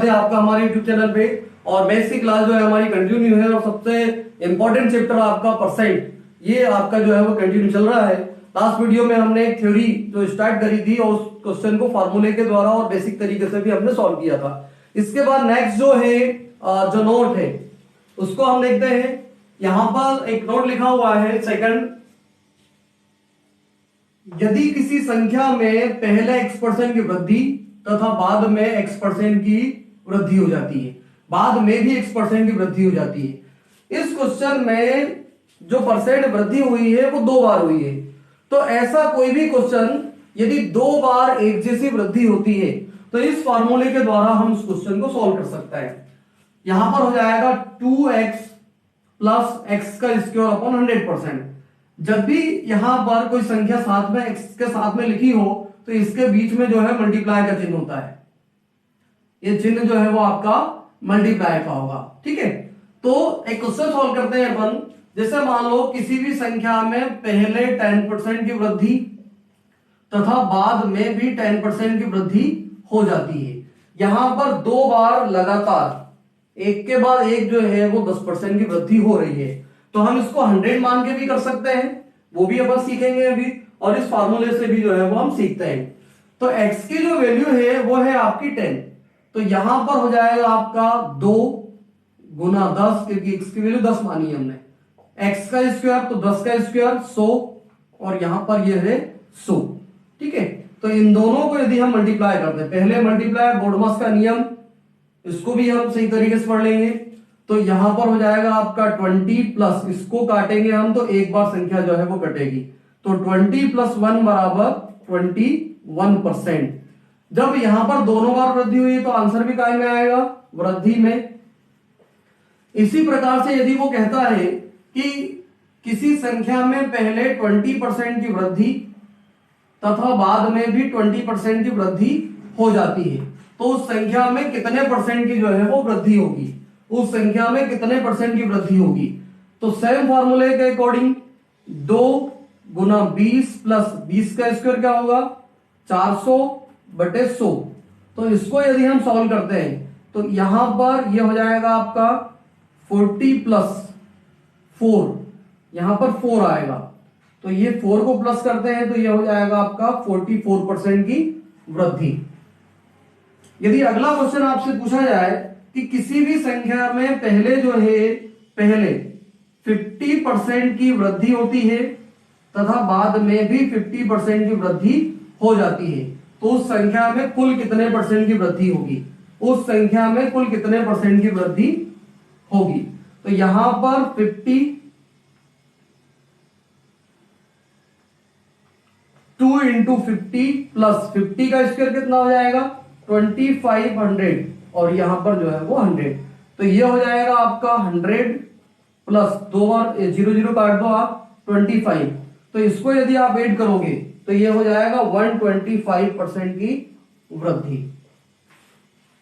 स्वागत है आपका हमारे YouTube चैनल पे। और बेसिक क्लास जो है हमारी कंटिन्यू है और सबसे इंपॉर्टेंट चैप्टर आपका परसेंट, ये आपका जो है वो कंटिन्यू चल रहा है। लास्ट वीडियो में हमने एक थ्योरी जो स्टार्ट करी थी और उस क्वेश्चन को फार्मूले के द्वारा और बेसिक तरीके से भी हमने सॉल्व किया था। इसके बाद नेक्स्ट जो है जो नोट है उसको हम देखते हैं। यहां पर एक नोट लिखा हुआ है सेकंड, यदि किसी संख्या में पहले x% की वृद्धि तथा बाद में x% की वृद्धि हो जाती है, बाद में भी x% की वृद्धि हो जाती है। इस क्वेश्चन में जो परसेंट वृद्धि हुई है वो 2 बार हुई है। तो ऐसा कोई भी क्वेश्चन यदि 2 बार एक जैसी वृद्धि होती है तो इस फार्मूले के द्वारा हम उस क्वेश्चन को सॉल्व कर सकते हैं। यहां पर हो जाएगा 2x प्लस x का स्क्वायर अपॉन 100%। जब भी यहां पर कोई संख्या साथ में x के साथ में लिखी हो तो इसके बीच में जो है मल्टीप्लाई का चिन्ह होता है। ये चिन्ह जो है वो आपका मल्टीप्लाई का होगा। ठीक है, तो एक क्वेश्चन सॉल्व करते हैं अपन। जैसे मान लो किसी भी संख्या में पहले 10% की वृद्धि तथा बाद में भी 10% की वृद्धि हो जाती है। यहां पर 2 बार लगातार एक के बाद एक जो है वो 10% की वृद्धि हो रही है। तो हम इसको 100 मान के भी कर सकते हैं, वो भी अपन सीखेंगे अभी, और इस फार्मूले से भी जो है वो हम सीखते हैं। तो x की जो वैल्यू है वो है आपकी 10, तो यहां पर हो जाएगा आपका 2 गुना 10, क्योंकि x की वैल्यू 10 मानी है हमने। x का स्क्वायर तो 10 का स्क्वायर 100, और यहां पर ये है 100। ठीक है, तो इन दोनों को यदि हम मल्टीप्लाई करते हैं, पहले मल्टीप्लाई बोडमास का नियम, इसको भी हम सही तरीके से पढ़ लेंगे। तो यहां पर हो जाएगा आपका 20 प्लस, इसको काटेंगे हम तो एक बार संख्या जो है वो कटेगी, तो 20 प्लस 1 बराबर 21%। जब यहां पर दोनों बार वृद्धि हुई तो आंसर भी काय में आएगा, वृद्धि में। इसी प्रकार से यदि वो कहता है कि किसी संख्या में पहले 20% की वृद्धि तथा बाद में भी 20% की वृद्धि हो जाती है, तो उस संख्या में कितने परसेंट की जो है वो वृद्धि होगी, उस संख्या में कितने परसेंट की वृद्धि होगी। तो सेम फार्मूले के अकॉर्डिंग 2 गुना 20 प्लस 20 का स्क्वायर क्या होगा 400 बटे 100। तो इसको यदि हम सॉल्व करते हैं तो यहां पर ये हो जाएगा आपका 40 प्लस 4, यहां पर 4 आएगा, तो ये 4 को प्लस करते हैं तो ये हो जाएगा आपका 44% की वृद्धि। यदि अगला क्वेश्चन आपसे पूछा जाए कि किसी भी संख्या में पहले जो है पहले 50% की वृद्धि होती है तथा बाद में भी 50% की वृद्धि हो जाती है, तो उस संख्या में कुल कितने परसेंट की वृद्धि होगी, उस संख्या में कुल कितने परसेंट की वृद्धि होगी। तो यहां पर 2 इंटू 50 प्लस 50 का स्क्वायर कितना हो जाएगा 2500, और यहां पर जो है वो 100, तो ये हो जाएगा आपका 100 प्लस 2 बार 0 काट दो आप 25, तो इसको यदि आप ऐड करोगे तो ये हो जाएगा 125% की वृद्धि।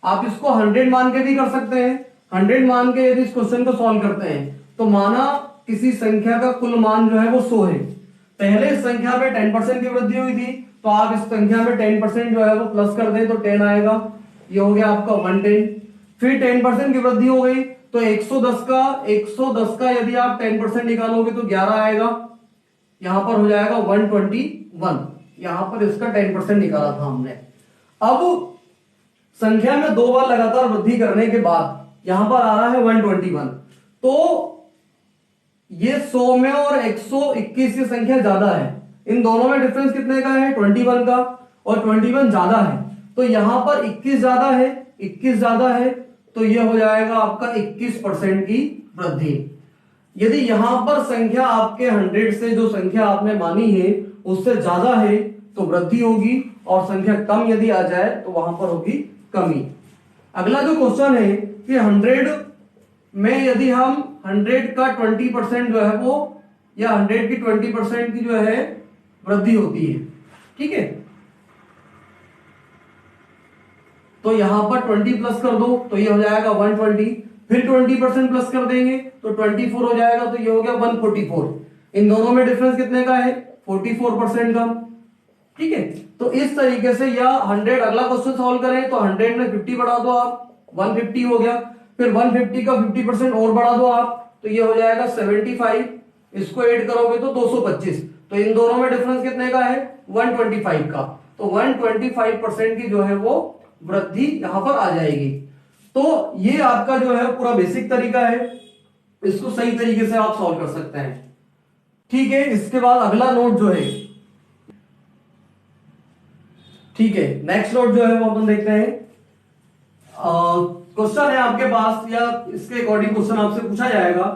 आप इसको 100 मान के भी कर सकते हैं। 100 मान के यदि इस क्वेश्चन को सॉल्व करते हैं तो माना किसी संख्या का कुल मान जो है वो 100 है, पहले इस संख्या में 10% की वृद्धि हुई थी, तो आप इस संख्या में 10% जो है वो प्लस कर दें तो 10 आएगा, ये हो गया आपका 110। फिर 10% की वृद्धि हो गई तो 110 का यदि आप 10% निकालोगे तो 11 आएगा, यहां पर हो जाएगा 121, यहां पर इसका 10% निकाला था हमने। अब संख्या में 2 बार लगातार वृद्धि करने के बाद यहां पर आ रहा है 121, तो ये 100 में और 121 की संख्या ज्यादा है, इन दोनों में डिफरेंस कितने का है 21 का, और 21 ज्यादा है, तो यहां पर 21 ज्यादा है, 21 ज्यादा है, तो ये हो जाएगा आपका 21% की वृद्धि। यदि यहां पर संख्या आपके 100 से जो संख्या आपने मानी है उससे ज्यादा है तो वृद्धि होगी, और संख्या कम यदि आ जाए तो वहां पर होगी कमी। अगला जो क्वेश्चन है कि 100 में यदि हम 100 का 20% जो है वो, या 100 की 20% की जो है वृद्धि होती है, ठीक है, तो यहां पर 20 प्लस कर दो तो ये हो जाएगा 120, फिर 20% प्लस कर देंगे तो 24 हो जाएगा, तो ये हो गया 144। इन दोनों में डिफरेंस कितने का है 44% का। ठीक है, तो इस तरीके से, या 100, अगला क्वेश्चन सॉल्व करें तो 100 में 50 बढ़ा दो आप 150 हो गया। फिर 150 का 50% और बढ़ा दो आप, तो ये हो जाएगा 75। इसको ऐड करोगे तो 225। तो इन दोनों में डिफरेंस कितने का है? 125 का। तो 125% की जो है वो वृद्धि यहां पर आ जाएगी। तो ये आपका जो है पूरा बेसिक तरीका है, इसको सही तरीके से आप सॉल्व कर सकते हैं। ठीक है, इसके बाद अगला नोट जो है, ठीक है, नेक्स्ट नोट जो है वो अपन देखते हैं। क्वेश्चन है आपके पास, या इसके अकॉर्डिंग क्वेश्चन आपसे पूछा जाएगा,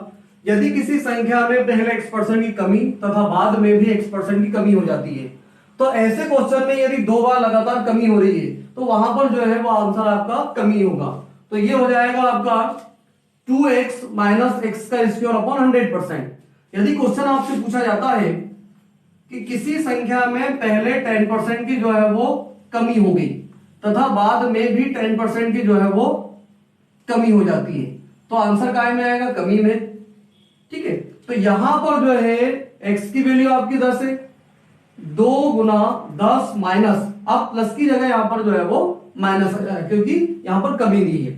यदि किसी संख्या में पहले x% की कमी तथा बाद में भी x% की कमी हो जाती है, तो ऐसे क्वेश्चन में यदि दो बार लगातार कमी हो रही है तो वहां पर जो है वो आंसर आपका कमी होगा। तो ये हो जाएगा आपका 2x माइनस एक्स का स्क्वायर अपॉन 100%। यदि क्वेश्चन आपसे पूछा जाता है कि किसी संख्या में पहले 10% की जो है वो कमी हो गई तथा बाद में भी 10% की जो है वो कमी हो जाती है, तो आंसर काय में आएगा? कमी में। ठीक है, तो यहां पर जो है x की वैल्यू आपकी 10 है, 2 गुना 10 माइनस, अब प्लस की जगह यहां पर जो है वो माइनस आ जाए क्योंकि यहां पर कमी नहीं है।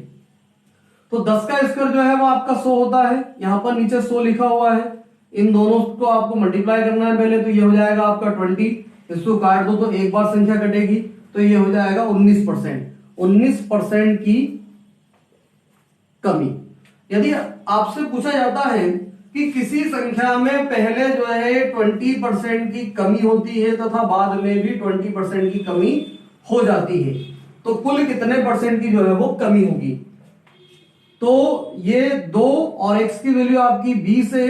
तो 10 का स्क्वायर जो है वो आपका 100 होता है, यहां पर नीचे 100 लिखा हुआ है। इन दोनों को आपको मल्टीप्लाई करना है पहले, तो ये हो जाएगा आपका 20। इसको काट दो तो एक बार संख्या कटेगी, तो ये हो जाएगा 19%। 19% की कमी। यदि आपसे पूछा जाता है कि किसी संख्या में पहले जो है 20% की कमी होती है तथा बाद में भी 20% की कमी हो जाती है, तो कुल कितने परसेंट की जो है वो कमी होगी? तो ये 2 और x की वैल्यू आपकी 20 है,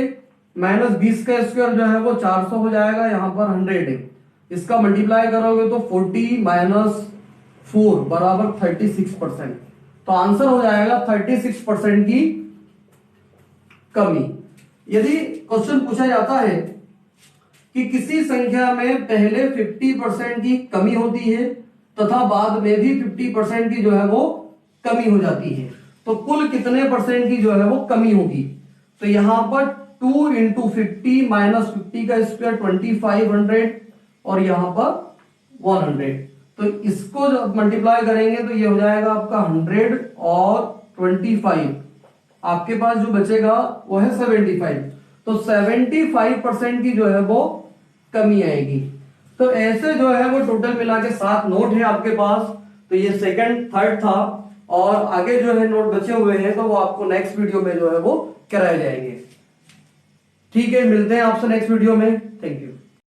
माइनस 20 का स्क्वायर जो है वो 400 हो जाएगा, यहां पर 100 है। इसका मल्टीप्लाई करोगे तो 40 माइनस 4 बराबर 36%। तो आंसर हो जाएगा 36% की कमी। यदि क्वेश्चन पूछा जाता है कि किसी संख्या में पहले 50% की कमी होती है तथा बाद में भी 50% की जो है वो कमी हो जाती है, तो कुल कितने परसेंट की जो है वो कमी होगी? तो यहां पर 2 इंटू 50 माइनस 50 का स्क्वायर 2500 और यहां पर 100। तो इसको जब मल्टीप्लाई करेंगे तो ये हो जाएगा आपका 100 और 25, आपके पास जो बचेगा वो है 75। तो 75% की जो है वो कमी आएगी। तो ऐसे जो है वो टोटल मिला के 7 नोट है आपके पास। तो ये सेकंड थर्ड था, और आगे जो है नोट बचे हुए हैं तो वो आपको नेक्स्ट वीडियो में जो है वो कराए जाएंगे। ठीक है, मिलते हैं आपसे नेक्स्ट वीडियो में। Thank you.